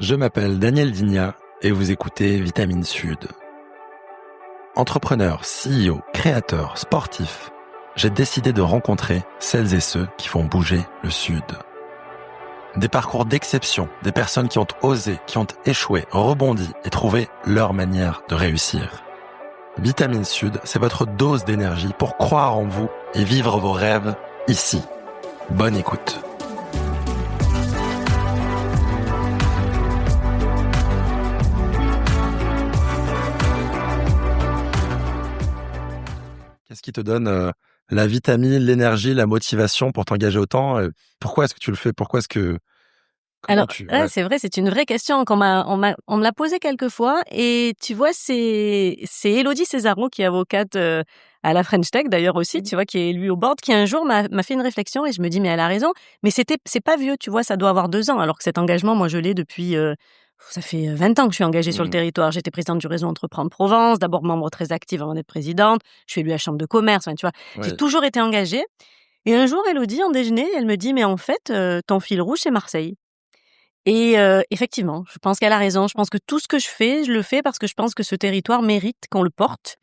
Je m'appelle Daniel Digna et vous écoutez Vitamine Sud. Entrepreneur, CEO, créateur, sportif, j'ai décidé de rencontrer celles et ceux qui font bouger le Sud. Des parcours d'exception, des personnes qui ont osé, qui ont échoué, rebondi et trouvé leur manière de réussir. Vitamine Sud, c'est votre dose d'énergie pour croire en vous et vivre vos rêves ici. Bonne écoute. Qu'est-ce qui te donne la vitamine, l'énergie, la motivation pour t'engager autant? Pourquoi est-ce que tu le fais? Alors, c'est vrai, c'est une vraie question on me l'a posée quelques fois et tu vois, c'est Élodie Césaro qui est avocate à la French Tech d'ailleurs aussi, tu vois, qui est élue au board, qui un jour m'a fait une réflexion et je me dis mais elle a raison, mais c'est pas vieux, tu vois, ça doit avoir 2 ans, alors que cet engagement, moi je l'ai depuis ça fait 20 ans que je suis engagée sur le territoire. J'étais présidente du réseau Entreprendre Provence, d'abord membre très active avant d'être présidente. Je suis élue à la chambre de commerce, enfin, tu vois, j'ai toujours été engagée. Et un jour, Élodie, en déjeuner, elle me dit mais en fait, ton fil rouge c'est Marseille. Et effectivement, je pense qu'elle a raison. Je pense que tout ce que je fais, je le fais parce que je pense que ce territoire mérite qu'on le porte.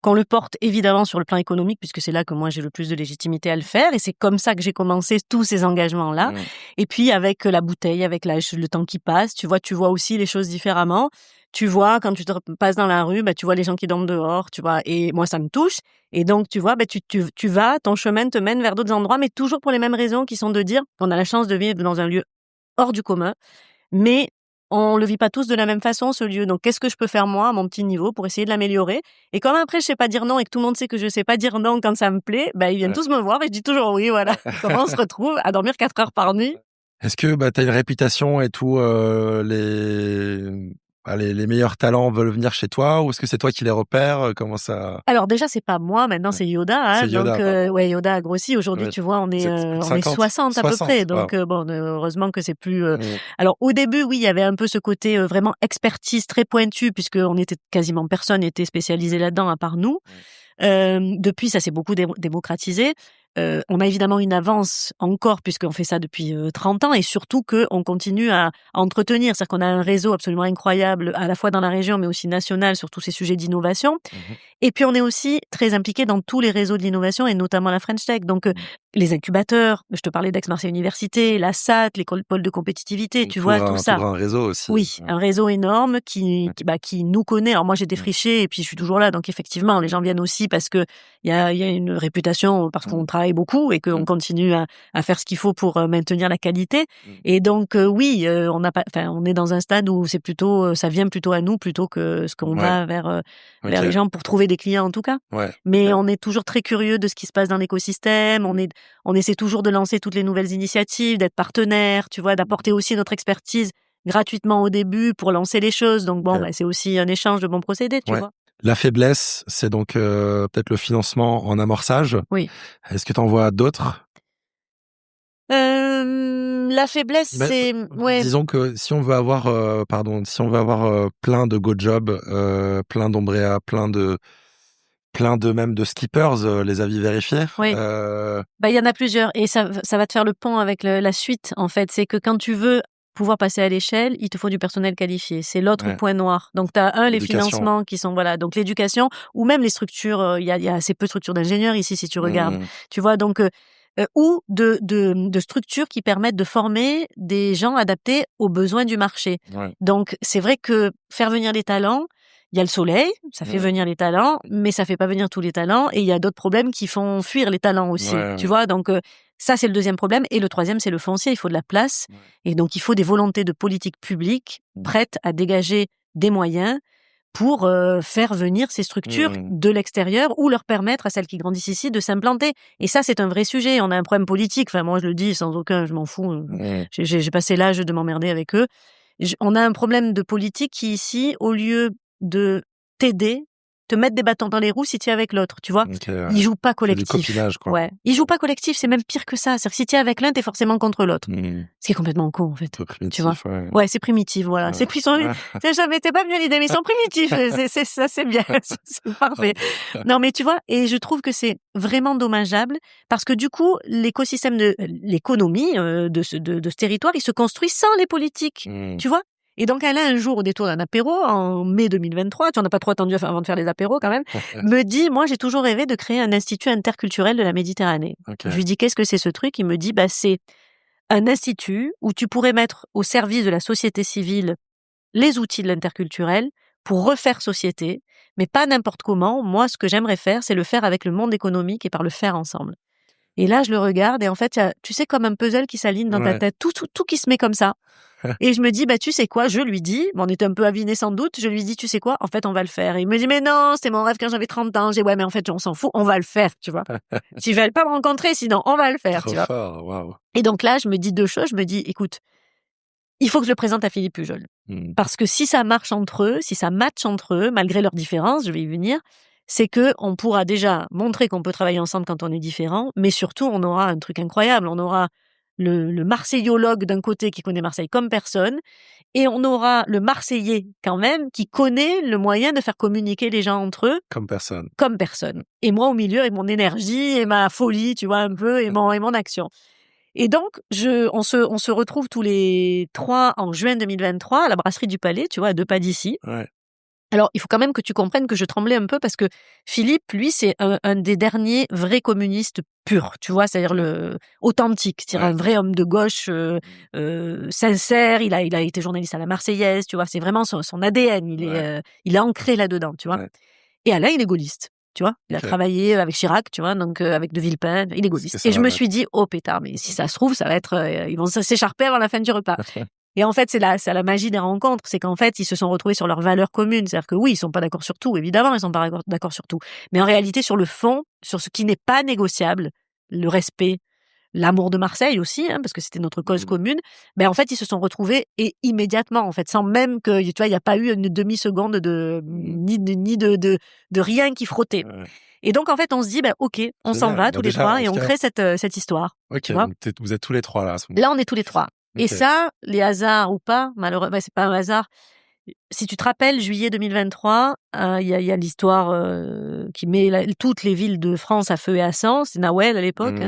Qu'on le porte évidemment sur le plan économique, puisque c'est là que moi j'ai le plus de légitimité à le faire. Et c'est comme ça que j'ai commencé tous ces engagements-là. Et puis avec la bouteille, avec le temps qui passe, tu vois aussi les choses différemment. Tu vois, quand tu te passes dans la rue, tu vois les gens qui dorment dehors, tu vois. Et moi, ça me touche. Et donc, tu vois, tu vas, ton chemin te mène vers d'autres endroits, mais toujours pour les mêmes raisons qui sont de dire qu'on a la chance de vivre dans un lieu hors du commun, mais on le vit pas tous de la même façon, ce lieu. Donc, qu'est-ce que je peux faire moi, à mon petit niveau, pour essayer de l'améliorer? Et comme après, je sais pas dire non et que tout le monde sait que je sais pas dire non quand ça me plaît, ils viennent tous me voir et je dis toujours oui, voilà. Comment on se retrouve à dormir 4 heures par nuit? Est-ce que t'as une réputation et tout, les meilleurs talents veulent venir chez toi, ou est-ce que c'est toi qui les repères? Comment ça? Alors déjà, c'est pas moi, maintenant c'est Yoda, hein. C'est Yoda, Donc Yoda a grossi. Aujourd'hui, tu vois, on est 60 à peu près. Donc bon, heureusement que c'est plus Alors au début, oui, il y avait un peu ce côté vraiment expertise très pointue, puisque on était quasiment personne était spécialisé là-dedans à part nous. Depuis, ça s'est beaucoup démocratisé. On a évidemment une avance encore puisqu'on fait ça depuis 30 ans et surtout qu'on continue à entretenir. C'est-à-dire qu'on a un réseau absolument incroyable à la fois dans la région mais aussi national sur tous ces sujets d'innovation. Et puis on est aussi très impliqué dans tous les réseaux de l'innovation et notamment la French Tech. Donc les incubateurs, je te parlais d'Aix-Marseille Université, la SAT, l'école pôle de compétitivité, tu vois, tout ça. Un réseau aussi. Oui, un réseau énorme qui nous connaît. Alors moi j'ai défriché et puis je suis toujours là, donc effectivement les gens viennent aussi parce que il y a une réputation, parce qu'on travaille beaucoup et qu'on continue à faire ce qu'il faut pour maintenir la qualité. Et donc oui, on est dans un stade où c'est plutôt ça vient plutôt à nous plutôt que ce qu'on va vers les gens pour trouver des clients en tout cas. Mais on est toujours très curieux de ce qui se passe dans l'écosystème. On essaie toujours de lancer toutes les nouvelles initiatives, d'être partenaire, tu vois, d'apporter aussi notre expertise gratuitement au début pour lancer les choses. Donc bon, c'est aussi un échange de bons procédés, tu vois. La faiblesse, c'est donc peut-être le financement en amorçage. Oui. Est-ce que tu en vois d'autres? La faiblesse, c'est disons que si on veut avoir plein de go jobs, plein d'Ombrea, plein de même de skippers, les avis vérifiés. Oui. Il y en a plusieurs et ça va te faire le pont avec la suite en fait, c'est que quand tu veux pouvoir passer à l'échelle, il te faut du personnel qualifié. C'est l'autre point noir. Donc, tu as les financements qui sont, donc l'éducation ou même les structures. Il y a assez peu de structures d'ingénieurs ici, si tu regardes. Tu vois, donc, ou de structures qui permettent de former des gens adaptés aux besoins du marché. Donc, c'est vrai que faire venir les talents, il y a le soleil, ça fait venir les talents, mais ça fait pas venir tous les talents. Et il y a d'autres problèmes qui font fuir les talents aussi. Tu vois, donc ça, c'est le deuxième problème. Et le troisième, c'est le foncier. Il faut de la place. Et donc, il faut des volontés de politique publique prêtes à dégager des moyens pour faire venir ces structures de l'extérieur ou leur permettre à celles qui grandissent ici de s'implanter. Et ça, c'est un vrai sujet. On a un problème politique. Enfin, moi, je le dis sans aucun, je m'en fous. J'ai passé l'âge de m'emmerder avec eux. On a un problème de politique qui, ici, au lieu de t'aider, te mettre des bâtons dans les roues si tu es avec l'autre, tu vois. Ils jouent pas collectif. C'est du copinage, quoi. Ouais. Ils jouent pas collectif, c'est même pire que ça. C'est-à-dire que si tu es avec l'un, t'es forcément contre l'autre. Ce qui est complètement con, en fait. Tu vois. Ouais, c'est primitif, voilà. C'est t'es pas bien l'idée, mais ils sont primitifs. Ça, c'est bien. C'est parfait. Non, mais tu vois, et je trouve que c'est vraiment dommageable parce que du coup, l'écosystème de l'économie de ce territoire, il se construit sans les politiques. Tu vois. Et donc, elle a un jour, au détour d'un apéro, en mai 2023, tu n'en as pas trop attendu avant de faire les apéros quand même, me dit, moi, j'ai toujours rêvé de créer un institut interculturel de la Méditerranée. Je lui dis, qu'est-ce que c'est ce truc? Il me dit, c'est un institut où tu pourrais mettre au service de la société civile les outils de l'interculturel pour refaire société, mais pas n'importe comment. Moi, ce que j'aimerais faire, c'est le faire avec le monde économique et par le faire ensemble. Et là, je le regarde et en fait, tu sais, comme un puzzle qui s'aligne dans ta tête, tout qui se met comme ça. Et je me dis, tu sais quoi, je lui dis, on était un peu avinés sans doute, je lui dis, tu sais quoi, en fait, on va le faire. Et il me dit, mais non, c'était mon rêve quand j'avais 30 ans. J'ai dit, ouais, mais en fait, on s'en fout, on va le faire, tu vois. S'ils veulent pas me rencontrer, sinon, on va le faire, tu vois. Fort, wow. Et donc là, je me dis deux choses, je me dis, écoute, il faut que je le présente à Philippe Pujol. Parce que si ça marche entre eux, si ça match entre eux, malgré leurs différences, je vais y venir, c'est que on pourra déjà montrer qu'on peut travailler ensemble quand on est différents, mais surtout, on aura un truc incroyable. On aura le marseillologue d'un côté qui connaît Marseille comme personne, et on aura le Marseillais quand même qui connaît le moyen de faire communiquer les gens entre eux. Comme personne. Comme personne. Et moi au milieu avec mon énergie et ma folie, tu vois, un peu, et mon action. Et donc, on se retrouve tous les 3 en juin 2023 à la brasserie du Palais, tu vois, à 2 pas d'ici. Ouais. Alors, il faut quand même que tu comprennes que je tremblais un peu parce que Philippe, lui, c'est un des derniers vrais communistes purs, tu vois, c'est-à-dire authentique, c'est-à-dire un vrai homme de gauche sincère. Il a été journaliste à la Marseillaise, tu vois, c'est vraiment son ADN. Il est ancré là-dedans, tu vois. Ouais. Et Alain, il est gaulliste. Tu vois, il a travaillé avec Chirac, tu vois, donc avec De Villepin, il est gaulliste. Et je me suis dit, oh pétard, mais si ça se trouve, ça va être, ils vont s'écharper avant la fin du repas. Et en fait, c'est la magie des rencontres, c'est qu'en fait, ils se sont retrouvés sur leurs valeurs communes. C'est-à-dire que oui, ils sont pas d'accord sur tout, évidemment, ils sont pas d'accord sur tout. Mais en réalité, sur le fond, sur ce qui n'est pas négociable, le respect, l'amour de Marseille aussi, hein, parce que c'était notre cause commune, en fait, ils se sont retrouvés et immédiatement, en fait, sans même que, tu vois, il n'y a pas eu une demi-seconde ni de rien qui frottait. Ouais. Et donc, en fait, on se dit, ok, on s'en va tous les trois et on crée cette histoire. Ok, donc vous êtes tous les trois là. Là, on est tous les trois. Okay. Et ça, les hasards ou pas, malheureusement, c'est pas un hasard. Si tu te rappelles, juillet 2023, il y a l'histoire qui met toutes les villes de France à feu et à sang. C'est Nawel à l'époque.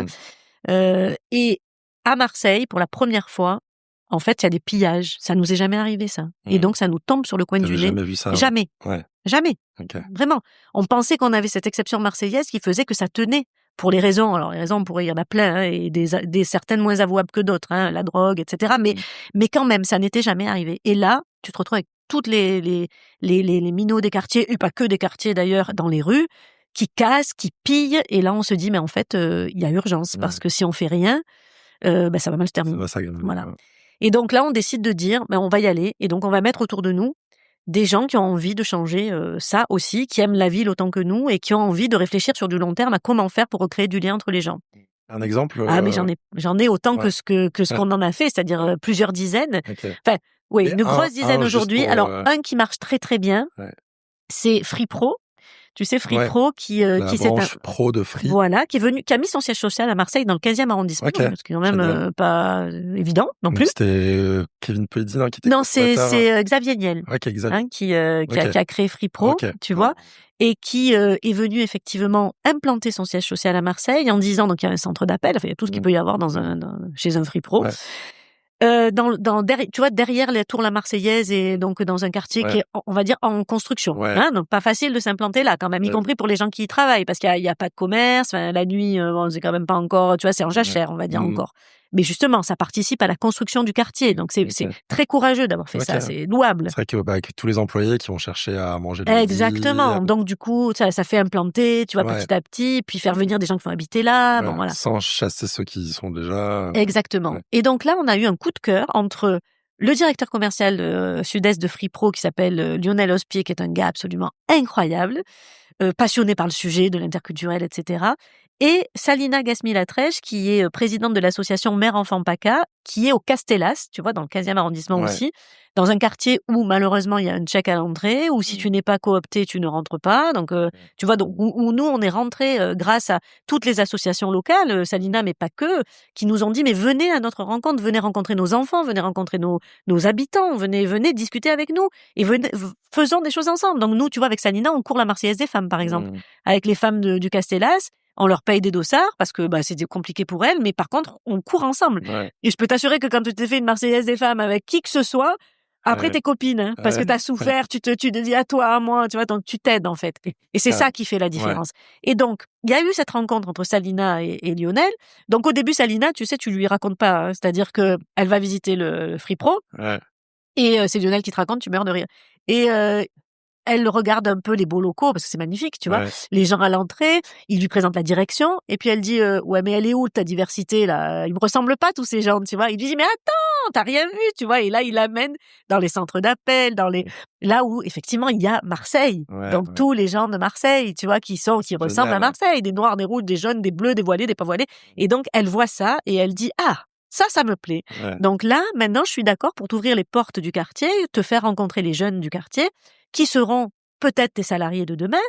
Et à Marseille, pour la première fois, en fait, il y a des pillages. Ça nous est jamais arrivé, ça. Et donc, ça nous tombe sur le coin du nez. Jamais vu ça. Jamais. Ouais. Jamais. Okay. Vraiment. On pensait qu'on avait cette exception marseillaise qui faisait que ça tenait. Pour les raisons, alors les raisons, on pourrait y en a plein, hein, et des certaines moins avouables que d'autres, hein, la drogue, etc. Mais quand même, ça n'était jamais arrivé. Et là, tu te retrouves avec toutes les minots des quartiers, et pas que des quartiers d'ailleurs, dans les rues, qui cassent, qui pillent. Et là, on se dit, mais en fait, il y a urgence, parce que si on fait rien, ça va mal se terminer. Voilà. Et donc là, on décide de dire, on va y aller, et donc on va mettre autour de nous des gens qui ont envie de changer ça aussi, qui aiment la ville autant que nous et qui ont envie de réfléchir sur du long terme à comment faire pour recréer du lien entre les gens. Un exemple Ah, mais j'en ai autant que ce qu'on en a fait, c'est-à-dire plusieurs dizaines. Okay. Enfin, oui, une grosse dizaine aujourd'hui. Alors, un qui marche très très bien, c'est Free Pro. Tu sais, Free Pro qui s'est pro de Free. Voilà, qui a mis son siège social à Marseille dans le 15e arrondissement, ce qui est quand même pas évident non plus. C'était Kevin Pelledin qui était. Non, c'est Xavier Niel, qui a créé Free Pro, tu vois, et qui est venu effectivement implanter son siège social à Marseille en disant, donc il y a un centre d'appel, il y a tout ce qu'il peut y avoir chez un Free Pro. Ouais. Tu vois, derrière la tour La Marseillaise et donc dans un quartier qui est, on va dire, en construction. Hein, donc pas facile de s'implanter là quand même, y compris pour les gens qui y travaillent, parce qu'il y a pas de commerce. La nuit, c'est quand même pas encore, tu vois, c'est en jachère, on va dire encore. Mais justement, ça participe à la construction du quartier. Donc c'est très courageux d'avoir fait ça, c'est louable. C'est vrai que tous les employés qui vont chercher à manger. Exactement. Donc du coup, ça fait implanter, tu vois, petit à petit, puis faire venir des gens qui vont habiter là. Bon, voilà. Sans chasser ceux qui y sont déjà. Exactement. Et donc là, on a eu un coup de cœur entre le directeur commercial sud-est de Free Pro qui s'appelle Lionel Ospier, qui est un gars absolument incroyable, passionné par le sujet de l'interculturel, etc. Et Salina Gasmi-Latrèche, qui est présidente de l'association Mère-Enfant PACA, qui est au Castellas, tu vois, dans le 15e arrondissement aussi, dans un quartier où malheureusement il y a un check à l'entrée, où si tu n'es pas coopté, tu ne rentres pas. Donc, tu vois, donc, où nous, on est rentrés grâce à toutes les associations locales, Salina, mais pas que, qui nous ont dit, mais venez à notre rencontre, venez rencontrer nos enfants, venez rencontrer nos habitants, venez discuter avec nous, et faisons des choses ensemble. Donc nous, tu vois, avec Salina, on court la Marseillaise des femmes, par exemple, avec les femmes du Castellas. On leur paye des dossards parce que c'était compliqué pour elles, mais par contre, on court ensemble. Ouais. Et je peux t'assurer que quand tu t'es fait une Marseillaise des femmes avec qui que ce soit, après tes copines, hein, parce que t'as souffert, tu te dis à toi, à moi, tu vois, donc tu t'aides en fait. Et c'est ça qui fait la différence. Et donc, il y a eu cette rencontre entre Salina et Lionel. Donc au début, Salina, tu sais, tu lui racontes pas, hein, c'est-à-dire que elle va visiter le Free Pro. Et c'est Lionel qui te raconte, tu meurs de rire. Et elle regarde un peu les beaux locaux, parce que c'est magnifique, tu vois. Les gens à l'entrée, il lui présente la direction, et puis elle dit ouais, mais elle est où ta diversité là? Ils me ressemblent pas tous ces gens, tu vois. Il lui dit mais attends, t'as rien vu, tu vois. Et là, il l'amène dans les centres d'appel, là où effectivement il y a Marseille. Donc tous les gens de Marseille, tu vois, qui ressemblent à Marseille, des noirs, des rouges, des jaunes, des bleus, des voilés, des pas voilés. Et donc elle voit ça et elle dit ah. Ça me plaît. Donc là, maintenant, je suis d'accord pour t'ouvrir les portes du quartier, te faire rencontrer les jeunes du quartier, qui seront peut-être tes salariés de demain,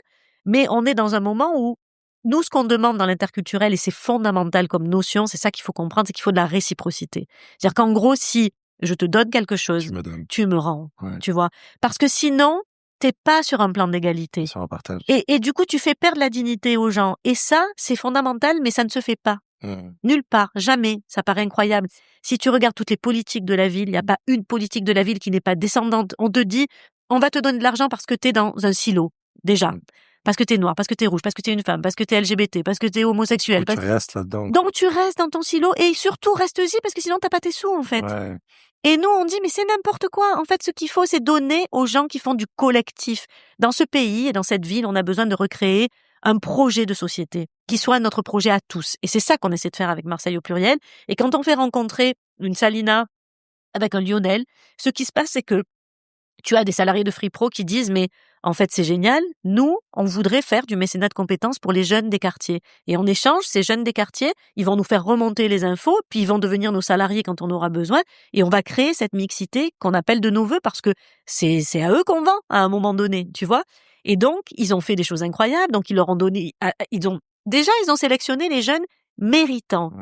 mais on est dans un moment où nous, ce qu'on demande dans l'interculturel, et c'est fondamental comme notion, c'est ça qu'il faut comprendre, c'est qu'il faut de la réciprocité. C'est-à-dire qu'en gros, si je te donne quelque chose, tu me rends, tu vois. Parce que sinon, t'es pas sur un plan d'égalité. Sur un partage. Et du coup, tu fais perdre la dignité aux gens. Et ça, c'est fondamental, mais ça ne se fait pas. Nulle part, jamais. Ça paraît incroyable. Si tu regardes toutes les politiques de la ville, il n'y a pas une politique de la ville qui n'est pas descendante. On te dit, on va te donner de l'argent parce que t'es dans un silo, déjà. Parce que t'es noir, parce que t'es rouge, parce que t'es une femme, parce que t'es LGBT, parce que t'es homosexuel. Tu restes là-dedans. Donc tu restes dans ton silo et surtout reste-y parce que sinon t'as pas tes sous, en fait. Et nous, on dit, mais c'est n'importe quoi. En fait, ce qu'il faut, c'est donner aux gens qui font du collectif. Dans ce pays et dans cette ville, on a besoin de recréer un projet de société qui soit notre projet à tous. Et c'est ça qu'on essaie de faire avec Marseille au pluriel. Et quand on fait rencontrer une Salina avec un Lionel, ce qui se passe, c'est que tu as des salariés de Free Pro qui disent, mais en fait, c'est génial. Nous, on voudrait faire du mécénat de compétences pour les jeunes des quartiers. Et en échange, ces jeunes des quartiers, ils vont nous faire remonter les infos, puis ils vont devenir nos salariés quand on aura besoin. Et on va créer cette mixité qu'on appelle de nos voeux parce que c'est à eux qu'on vend à un moment donné, tu vois. Et donc, ils ont fait des choses incroyables. Donc, ils leur ont donné, ils ont sélectionné les jeunes méritants.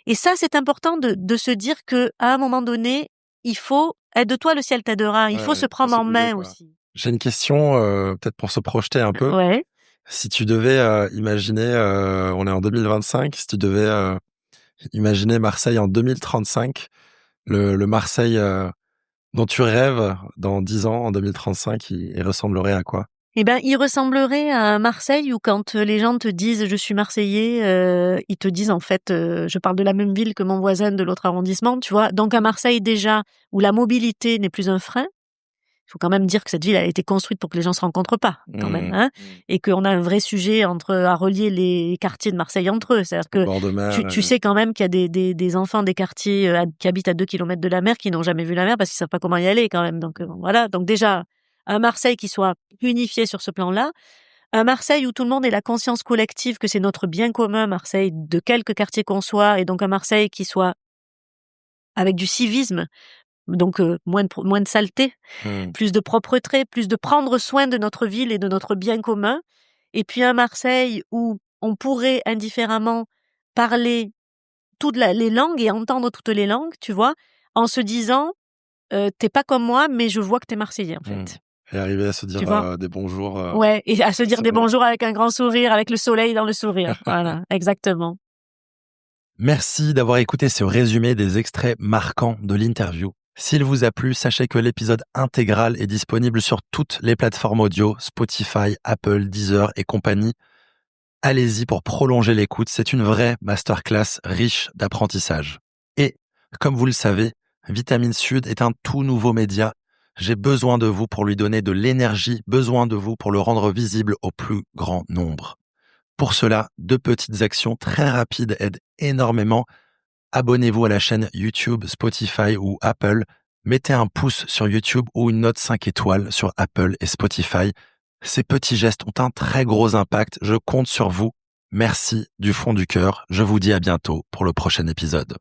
Et ça, c'est important de se dire que à un moment donné, il faut aide-toi, le ciel t'aidera. Il faut se prendre en main aussi. J'ai une question, peut-être pour se projeter un peu. Si tu devais imaginer, on est en 2025, si tu devais imaginer Marseille en 2035, le Marseille dont tu rêves dans 10 ans, en 2035, il ressemblerait à quoi? Eh ben, il ressemblerait à Marseille où quand les gens te disent « je suis Marseillais », ils te disent en fait « je parle de la même ville que mon voisin de l'autre arrondissement », tu vois. Donc à Marseille déjà, où la mobilité n'est plus un frein, il faut quand même dire que cette ville a été construite pour que les gens se rencontrent pas, quand même, hein, et qu'on a un vrai sujet à relier les quartiers de Marseille entre eux. C'est-à-dire que tu sais quand même qu'il y a des enfants des quartiers qui habitent à 2 kilomètres de la mer qui n'ont jamais vu la mer parce qu'ils savent pas comment y aller quand même. Donc voilà. Donc déjà, un Marseille qui soit unifié sur ce plan-là, un Marseille où tout le monde ait la conscience collective que c'est notre bien commun, Marseille, de quelque quartier qu'on soit, et donc un Marseille qui soit avec du civisme, donc moins de saleté, plus de propreté, plus de prendre soin de notre ville et de notre bien commun, et puis un Marseille où on pourrait indifféremment parler toutes les langues et entendre toutes les langues, tu vois, en se disant t'es pas comme moi, mais je vois que t'es Marseillais, en fait. Et arriver à se dire des bonjours. Ouais, et à se dire des bonjours avec un grand sourire, avec le soleil dans le sourire. Voilà, exactement. Merci d'avoir écouté ce résumé des extraits marquants de l'interview. S'il vous a plu, sachez que l'épisode intégral est disponible sur toutes les plateformes audio, Spotify, Apple, Deezer et compagnie. Allez-y pour prolonger l'écoute, c'est une vraie masterclass riche d'apprentissage. Et, comme vous le savez, Vitamine Sud est un tout nouveau média. J'ai besoin de vous pour lui donner de l'énergie, besoin de vous pour le rendre visible au plus grand nombre. Pour cela, 2 petites actions très rapides aident énormément. Abonnez-vous à la chaîne YouTube, Spotify ou Apple. Mettez un pouce sur YouTube ou une note 5 étoiles sur Apple et Spotify. Ces petits gestes ont un très gros impact. Je compte sur vous. Merci du fond du cœur. Je vous dis à bientôt pour le prochain épisode.